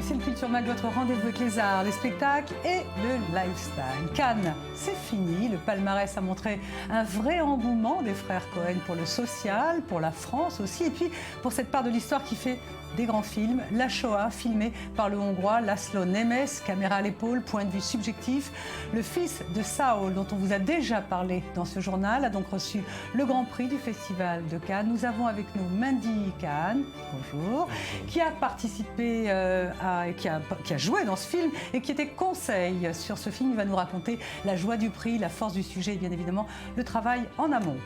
c'est le Culture Mag, votre rendez-vous avec les arts, les spectacles et le lifestyle. Cannes, c'est fini. Le palmarès a montré un vrai engouement des frères Cohen pour le social, pour la France aussi, et puis pour cette part de l'histoire qui fait des grands films. La Shoah, filmée par le Hongrois László Nemes, caméra à l'épaule, point de vue subjectif. Le fils de Saul, dont on vous a déjà parlé dans ce journal, a donc reçu le Grand Prix du Festival de Cannes. Nous avons avec nous Mandy Kahn, bonjour, qui a participé, qui a joué dans ce film et qui était conseil sur ce film. Il va nous raconter la joie du prix, la force du sujet et bien évidemment le travail en amont.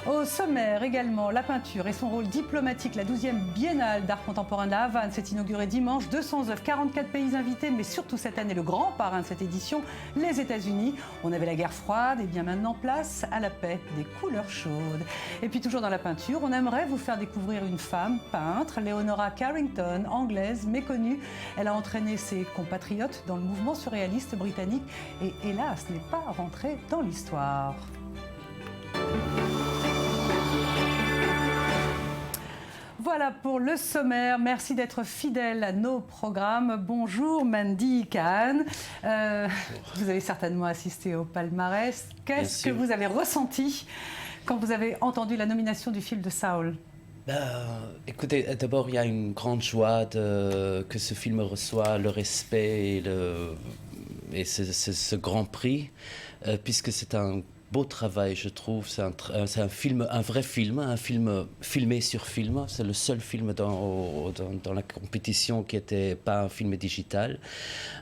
Au sommaire également, la peinture et son rôle diplomatique. La 12e Biennale d'art contemporain de la Havane s'est inaugurée dimanche. 200 œuvres, 44 pays invités, mais surtout cette année, le grand parrain de cette édition, les États-Unis. On avait la guerre froide et bien maintenant place à la paix, des couleurs chaudes. Et puis toujours dans la peinture, on aimerait vous faire découvrir une femme peintre, Leonora Carrington, anglaise, méconnue. Elle a entraîné ses compatriotes dans le mouvement surréaliste britannique et hélas n'est pas rentrée dans l'histoire. Voilà pour le sommaire. Merci d'être fidèle à nos programmes. Bonjour Mandy Kahn. Vous avez certainement assisté au palmarès. Qu'est-ce que vous avez ressenti quand vous avez entendu la nomination du film de Saul ? Écoutez, d'abord, il y a une grande joie que ce film reçoit le respect et ce grand prix, puisque c'est un beau travail, je trouve. C'est un film, un vrai film, un film filmé sur film. C'est le seul film dans la compétition qui n'était pas un film digital.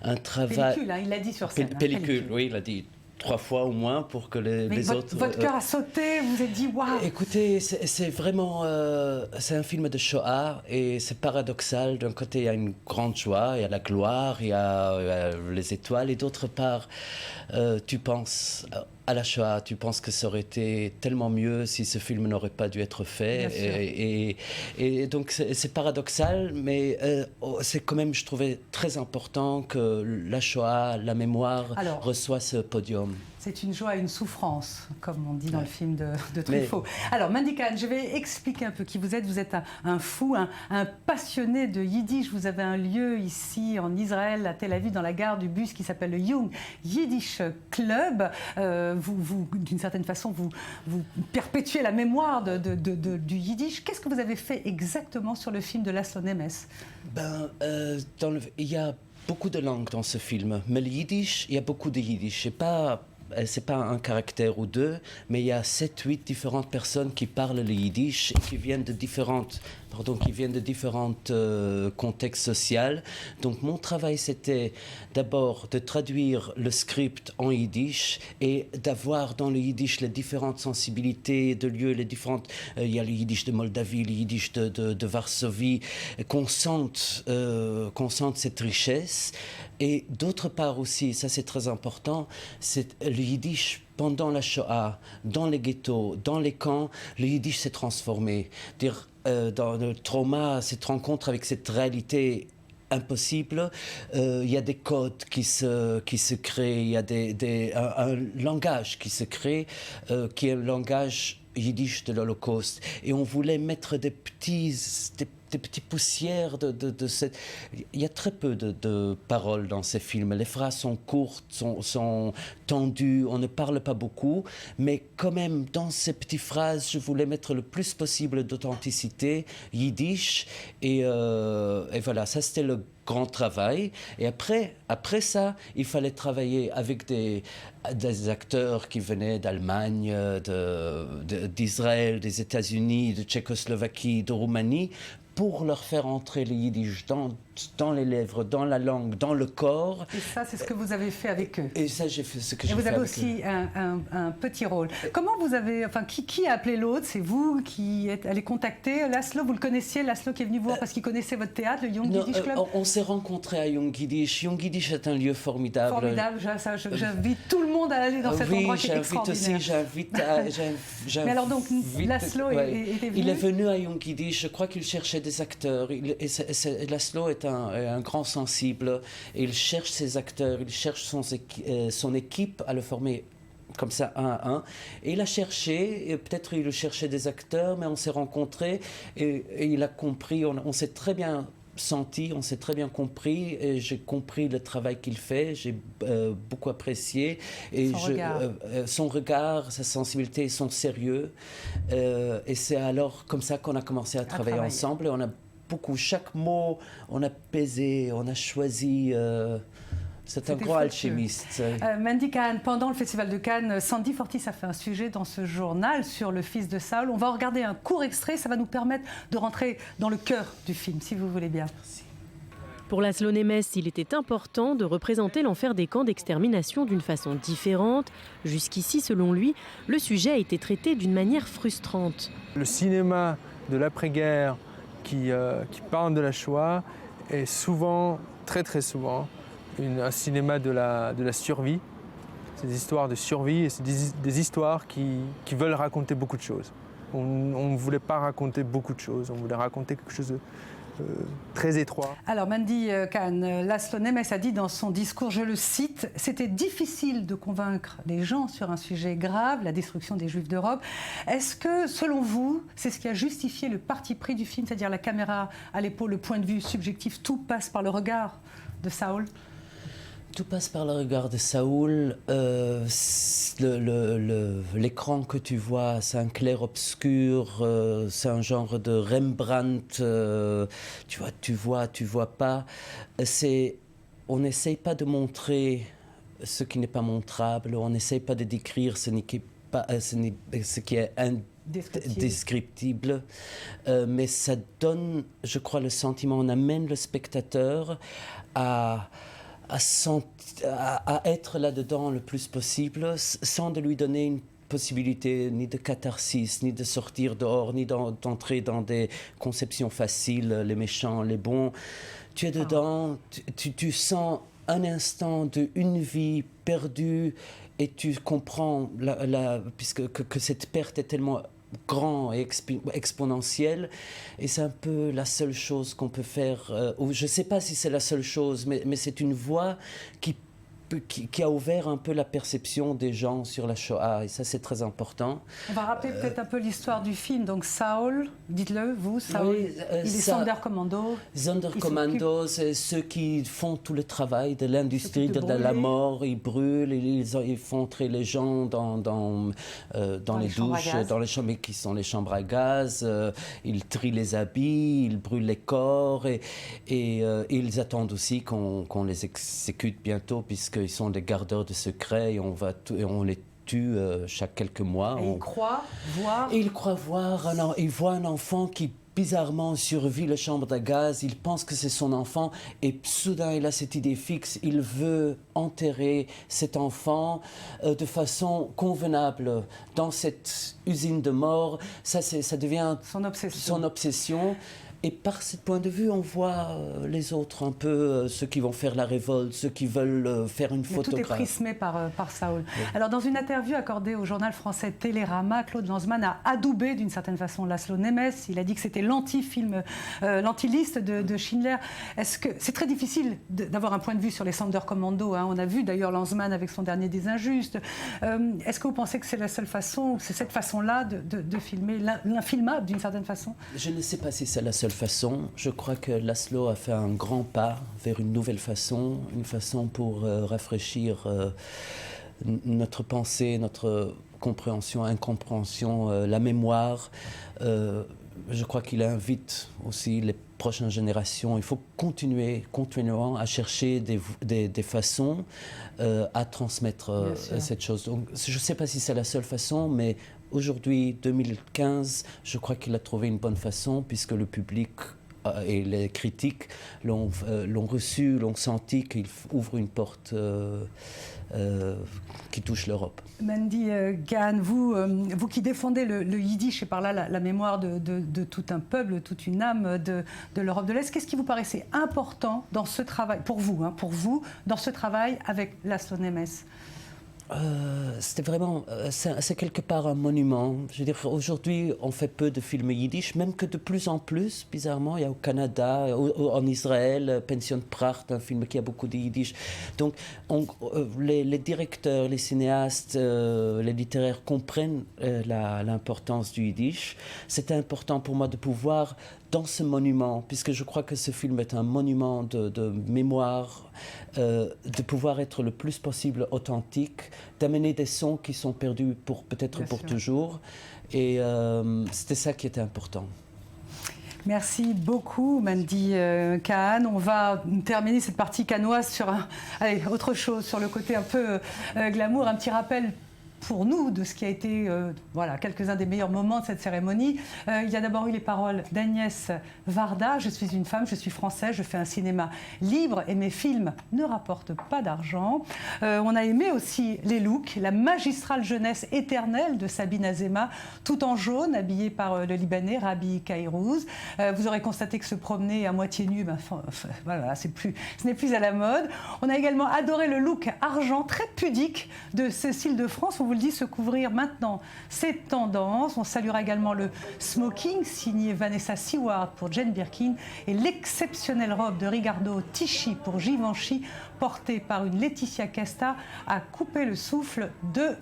Un travail... Pellicule, hein, il l'a dit sur scène. Pellicule, oui, il l'a dit 3 fois au moins pour que les autres... Votre cœur a sauté, vous vous êtes dit waouh. Écoutez, c'est vraiment... c'est un film de Shoah et c'est paradoxal. D'un côté, il y a une grande joie, il y a la gloire, il y a les étoiles. Et d'autre part, tu penses... à la Shoah, tu penses que ça aurait été tellement mieux si ce film n'aurait pas dû être fait. Et donc c'est paradoxal, mais c'est quand même, je trouvais, très important que la Shoah, la mémoire, reçoit ce podium. C'est une joie et une souffrance, comme on dit dans le film de Truffaut. Alors, Mandy Kahn, je vais expliquer un peu qui vous êtes. Vous êtes un fou, un passionné de yiddish. Vous avez un lieu ici en Israël, à Tel Aviv, dans la gare du bus qui s'appelle le Young Yiddish Club. Vous d'une certaine façon, vous perpétuez la mémoire du yiddish. Qu'est-ce que vous avez fait exactement sur le film de László Nemes ? Il y a beaucoup de langues dans ce film, mais le yiddish, il y a beaucoup de yiddish. C'est pas un caractère ou deux, mais il y a 7-8 différentes personnes qui parlent le yiddish et qui viennent de différents contextes sociaux. Donc mon travail, c'était d'abord de traduire le script en yiddish et d'avoir dans le yiddish les différentes sensibilités de lieux, il y a le yiddish de Moldavie, le yiddish de Varsovie, qu'on sente cette richesse. Et d'autre part aussi, ça c'est très important, c'est le yiddish pendant la Shoah, dans les ghettos, dans les camps, le yiddish s'est transformé. Dans le trauma, cette rencontre avec cette réalité impossible, il y a des codes qui se créent, il y a un langage qui se crée, qui est un langage yiddish de l'Holocauste. Et on voulait mettre des petites poussières de cette... Il y a très peu de paroles dans ces films. Les phrases sont courtes, sont tendues, on ne parle pas beaucoup, mais quand même, dans ces petites phrases, je voulais mettre le plus possible d'authenticité yiddish. Et voilà, ça c'était le grand travail. Et après ça, il fallait travailler avec des acteurs qui venaient d'Allemagne, d'Israël, des États-Unis, de Tchécoslovaquie, de Roumanie, pour leur faire entrer le yiddish dans les lèvres, dans la langue, dans le corps. Et ça, c'est ce que vous avez fait avec eux. Et ça, j'ai fait ce que j'ai fait avec eux. Et vous avec avez aussi un petit rôle. Comment vous avez... Enfin, qui a appelé l'autre ? C'est vous qui êtes allé contacter László. Vous le connaissiez, László, qui est venu vous voir parce qu'il connaissait votre théâtre, le Young Yiddish Club ? On s'est rentrés à Young Yiddish. Young Yiddish est un lieu formidable. Formidable, j'invite tout le monde à aller dans cet endroit qui est extraordinaire. Mais alors donc, László était venu ? Il est venu à Young Yiddish, je crois qu'il cherchait des acteurs. László est un grand sensible, et il cherche ses acteurs, il cherche son équipe à le former comme ça, un à un. Et il a cherché, et peut-être il cherchait des acteurs, mais on s'est rencontrés, et il a compris, on s'est très bien senti, on s'est très bien compris, et j'ai compris le travail qu'il fait, j'ai beaucoup apprécié, et son regard, sa sensibilité, son sérieux, et c'est alors comme ça qu'on a commencé à travailler ensemble, et on a chaque mot, on a pesé, on a choisi... C'est un grand alchimiste. Mandy Kahn, pendant le Festival de Cannes, Sandi Fortis a fait un sujet dans ce journal sur le fils de Saül. On va regarder un court extrait, ça va nous permettre de rentrer dans le cœur du film, si vous voulez bien. Merci. Pour Laszlo Nemes, il était important de représenter l'enfer des camps d'extermination d'une façon différente. Jusqu'ici, selon lui, le sujet a été traité d'une manière frustrante. Le cinéma de l'après-guerre qui parle de la Shoah est souvent, très souvent, un cinéma de la survie. C'est des histoires de survie et c'est des histoires qui veulent raconter beaucoup de choses. On ne voulait pas raconter beaucoup de choses, on voulait raconter quelque chose de très étroit. Alors Mandy Kahn, Laszlo Nemes a dit dans son discours, je le cite, « C'était difficile de convaincre les gens sur un sujet grave, la destruction des Juifs d'Europe. » Est-ce que, selon vous, c'est ce qui a justifié le parti pris du film, c'est-à-dire la caméra à l'épaule, le point de vue subjectif, tout passe par le regard de Saül? Tout passe par le regard de Saül. L'écran que tu vois, c'est un clair-obscur, c'est un genre de Rembrandt. Tu vois pas. On n'essaye pas de montrer ce qui n'est pas montrable. On n'essaye pas de décrire ce qui est indescriptible. Mais ça donne, je crois, le sentiment. On amène le spectateur à être là-dedans le plus possible, sans de lui donner une possibilité ni de catharsis, ni de sortir dehors, ni d'entrer dans des conceptions faciles, les méchants, les bons. Tu es dedans, tu sens un instant d'une vie perdue et tu comprends que cette perte est tellement grand et exponentiel, et c'est un peu la seule chose qu'on peut faire, je ne sais pas si c'est la seule chose, mais c'est une voie qui a ouvert un peu la perception des gens sur la Shoah, et ça c'est très important. On va rappeler peut-être un peu l'histoire du film. Donc Saül, dites-le, vous, Saül, oui, il est Sonderkommando. Sonderkommando, c'est ceux qui font tout le travail de l'industrie de la mort, ils brûlent, ils font entrer les gens dans les douches, dans les chambres qui sont les chambres à gaz, ils trient les habits, ils brûlent les corps, et ils attendent aussi qu'on les exécute bientôt, puisque ils sont des gardeurs de secrets et on les tue chaque quelques mois. Et ils croient voir. Et ils croient voir. Ils voient un enfant qui bizarrement survit la chambre de gaz. Il pense que c'est son enfant et soudain il a cette idée fixe. Il veut enterrer cet enfant de façon convenable dans cette usine de mort. Ça devient son obsession. Et par ce point de vue, on voit les autres un peu, ceux qui vont faire la révolte, ceux qui veulent faire une photographie. Tout est prismé par Saül. Oui. Alors, dans une interview accordée au journal français Télérama, Claude Lanzmann a adoubé d'une certaine façon Laszlo Nemes. Il a dit que c'était l'anti-film, l'anti-liste de Schindler. Est-ce que c'est très difficile d'avoir un point de vue sur les Sonderkommando, hein. On a vu d'ailleurs Lanzmann avec son dernier des Injustes. Est-ce que vous pensez que c'est la seule façon, c'est cette façon-là de filmer l'infilmable d'une certaine façon? Je ne sais pas si c'est la seule façon. Je crois que Laszlo a fait un grand pas vers une nouvelle façon, une façon pour rafraîchir notre pensée, notre compréhension, incompréhension, la mémoire. Je crois qu'il invite aussi les prochaines générations. Il faut continuellement à chercher des façons à transmettre cette chose. Donc, je ne sais pas si c'est la seule façon, mais aujourd'hui, 2015, je crois qu'il a trouvé une bonne façon, puisque le public et les critiques l'ont reçu, l'ont senti qu'il ouvre une porte qui touche l'Europe. Mandy Kahn, vous qui défendez le yiddish et par là la mémoire de tout un peuple, toute une âme de l'Europe de l'Est, qu'est-ce qui vous paraissait important dans ce travail, pour vous, dans ce travail avec Laszlo Nemes? C'était vraiment, c'est quelque part un monument. Je veux dire, aujourd'hui, on fait peu de films yiddish, même que de plus en plus, bizarrement. Il y a au Canada, en Israël, Pension Pracht, un film qui a beaucoup de yiddish. Donc, les directeurs, les cinéastes, les littéraires comprennent l'importance du yiddish. C'était important pour moi de pouvoir dans ce monument, puisque je crois que ce film est un monument de mémoire, de pouvoir être le plus possible authentique, d'amener des sons qui sont perdus peut-être pour toujours. Et c'était ça qui était important. Merci beaucoup, Mandy Kahn. On va terminer cette partie cannoise sur autre chose, sur le côté un peu glamour, un petit rappel pour nous de ce qui a été quelques-uns des meilleurs moments de cette cérémonie. Il y a d'abord eu les paroles d'Agnès Varda. Je suis une femme, je suis française, je fais un cinéma libre et mes films ne rapportent pas d'argent. On a aimé aussi les looks, la magistrale jeunesse éternelle de Sabine Azema, tout en jaune, habillée par le Libanais Rabi Kairouz. Vous aurez constaté que se promener à moitié nu, ce n'est plus à la mode. On a également adoré le look argent très pudique de Cécile de France. On vous le dit, se couvrir maintenant, c'est tendance. On saluera également le smoking signé Vanessa Seward pour Jane Birkin et l'exceptionnelle robe de Ricardo Tisci pour Givenchy, portée par une Laetitia Casta, a coupé le souffle de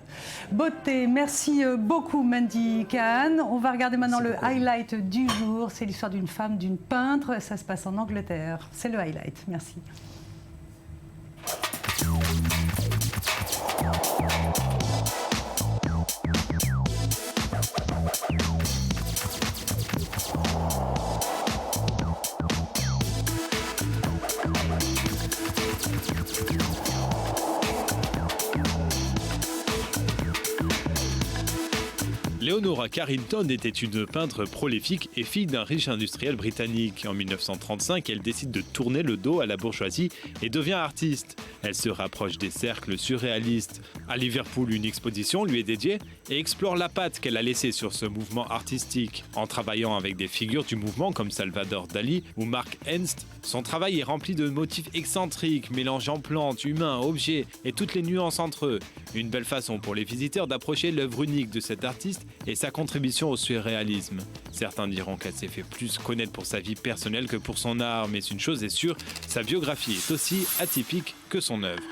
beauté. Merci beaucoup, Mandy Kahn. On va regarder maintenant le highlight du jour. C'est l'histoire d'une femme, d'une peintre. Ça se passe en Angleterre. C'est le highlight. Merci. Leonora Carrington était une peintre prolifique et fille d'un riche industriel britannique. En 1935, elle décide de tourner le dos à la bourgeoisie et devient artiste. Elle se rapproche des cercles surréalistes. À Liverpool, une exposition lui est dédiée et explore la patte qu'elle a laissée sur ce mouvement artistique. En travaillant avec des figures du mouvement comme Salvador Dali ou Mark Ernst, son travail est rempli de motifs excentriques, mélangeant plantes, humains, objets et toutes les nuances entre eux. Une belle façon pour les visiteurs d'approcher l'œuvre unique de cet artiste et sa contribution au surréalisme. Certains diront qu'elle s'est fait plus connaître pour sa vie personnelle que pour son art, mais une chose est sûre, sa biographie est aussi atypique que son œuvre.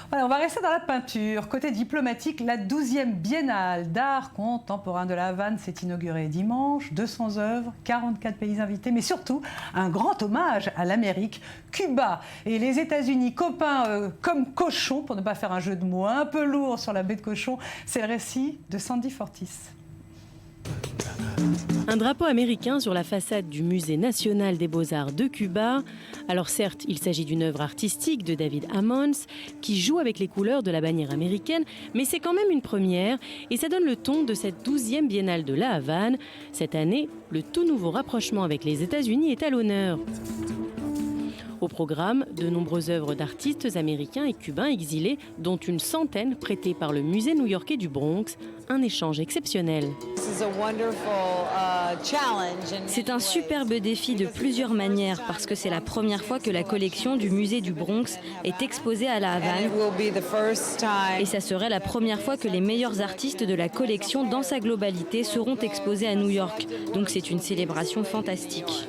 Voilà, on va rester dans la peinture. Côté diplomatique, la 12e Biennale d'art contemporain de La Havane s'est inaugurée dimanche. 200 œuvres, 44 pays invités, mais surtout un grand hommage à l'Amérique, Cuba et les États-Unis, copains comme cochons, pour ne pas faire un jeu de mots un peu lourd sur la baie de Cochon. C'est le récit de Sandy Fortis. Un drapeau américain sur la façade du Musée national des beaux-arts de Cuba. Alors certes, il s'agit d'une œuvre artistique de David Ammons qui joue avec les couleurs de la bannière américaine, mais c'est quand même une première et ça donne le ton de cette 12e Biennale de La Havane. Cette année, le tout nouveau rapprochement avec les États-Unis est à l'honneur. Au programme, de nombreuses œuvres d'artistes américains et cubains exilés, dont une centaine prêtées par le musée new-yorkais du Bronx. Un échange exceptionnel. C'est un superbe défi de plusieurs manières parce que c'est la première fois que la collection du musée du Bronx est exposée à La Havane. Et ça serait la première fois que les meilleurs artistes de la collection dans sa globalité seront exposés à New York. Donc c'est une célébration fantastique.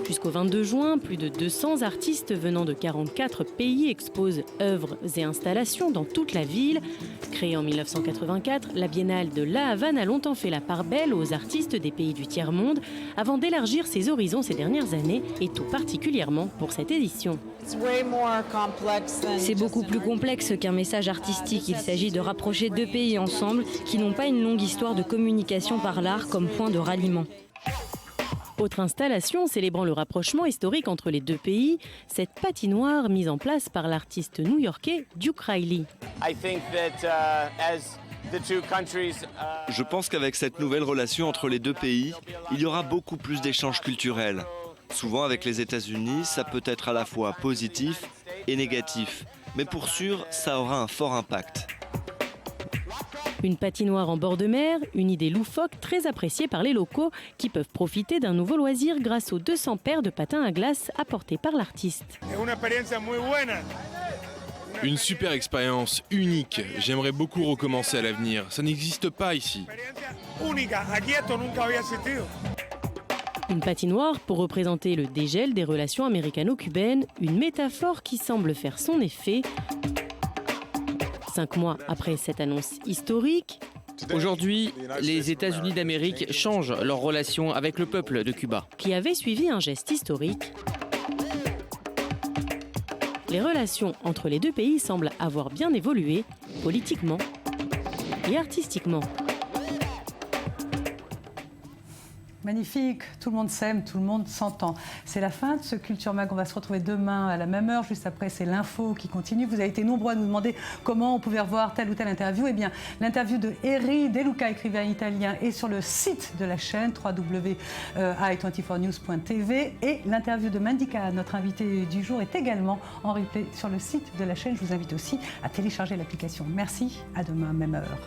Jusqu'au 22 juin, plus de 200 artistes venant de 44 pays exposent œuvres et installations dans toute la ville. Créée en 1984, la Biennale de La Havane a longtemps fait la part belle aux artistes des pays du tiers-monde avant d'élargir ses horizons ces dernières années et tout particulièrement pour cette édition. C'est beaucoup plus complexe qu'un message artistique. Il s'agit de rapprocher deux pays ensemble qui n'ont pas une longue histoire de communication par l'art comme point de ralliement. Autre installation célébrant le rapprochement historique entre les deux pays, cette patinoire mise en place par l'artiste new-yorkais Duke Riley. Je pense qu'avec cette nouvelle relation entre les deux pays, il y aura beaucoup plus d'échanges culturels. Souvent avec les États-Unis, ça peut être à la fois positif et négatif. Mais pour sûr, ça aura un fort impact. Une patinoire en bord de mer, une idée loufoque très appréciée par les locaux qui peuvent profiter d'un nouveau loisir grâce aux 200 paires de patins à glace apportés par l'artiste. Une super expérience, unique. J'aimerais beaucoup recommencer à l'avenir. Ça n'existe pas ici. Une patinoire pour représenter le dégel des relations américano-cubaines, une métaphore qui semble faire son effet. 5 mois après cette annonce historique, Aujourd'hui, les États-Unis d'Amérique changent leurs relations avec le peuple de Cuba. Qui avait suivi un geste historique. Les relations entre les deux pays semblent avoir bien évolué, politiquement et artistiquement. Magnifique, tout le monde s'aime, tout le monde s'entend. C'est la fin de ce Culture Mag. On va se retrouver demain à la même heure. Juste après, c'est l'info qui continue. Vous avez été nombreux à nous demander comment on pouvait revoir telle ou telle interview. Eh bien, l'interview de Eri De Luca, écrivain italien, est sur le site de la chaîne www.i24news.tv. Et l'interview de Mandika, notre invité du jour, est également en replay sur le site de la chaîne. Je vous invite aussi à télécharger l'application. Merci, à demain, même heure.